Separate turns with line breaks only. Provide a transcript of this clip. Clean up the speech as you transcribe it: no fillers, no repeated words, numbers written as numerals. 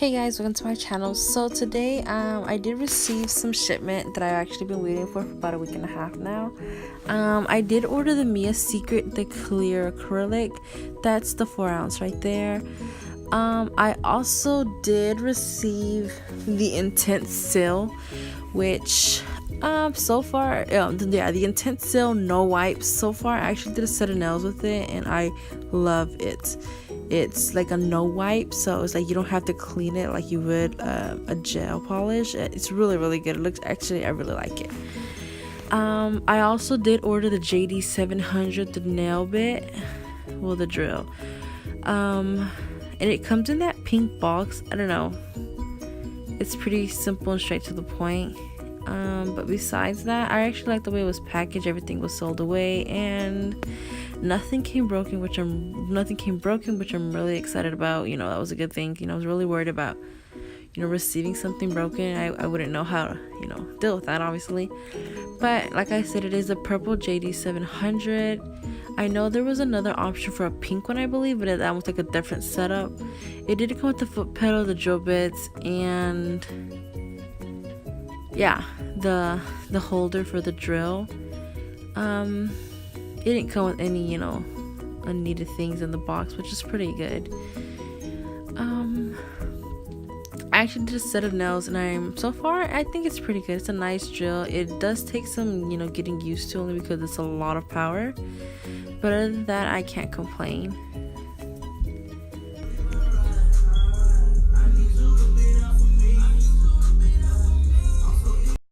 Hey guys, welcome to my channel. So today I did receive some shipment that I've actually been waiting for about a week and a half now. I did order the Mia Secret, the clear acrylic. That's the 4 ounce right there. I also did receive the Intense Seal, which so far the Intense Seal no wipes. So far I actually did a set of nails with it and I love it. It's like a no wipe, so it's like you don't have to clean it like you would a gel polish. It's really good. It looks, actually I really like it. I also did order the Jd700, the nail bit, well, the drill, and it comes in that pink box. I don't know, it's pretty simple and straight to the point. But besides that, I actually like the way it was packaged. Everything was sold away and nothing came broken, which I'm really excited about. You know, that was a good thing. You know, I was really worried about, you know, receiving something broken. I wouldn't know how to, you know, deal with that, obviously. But like I said, it is a purple Jd700. I know there was another option for a pink one, I believe, but that was like a different setup. It did come with the foot pedal, the drill bits, and yeah, the holder for the drill. It didn't come with any, you know, unneeded things in the box, which is pretty good. I actually did a set of nails and so far I think it's pretty good. It's a nice drill. It does take some, you know, getting used to, only because it's a lot of power, but other than that I can't complain.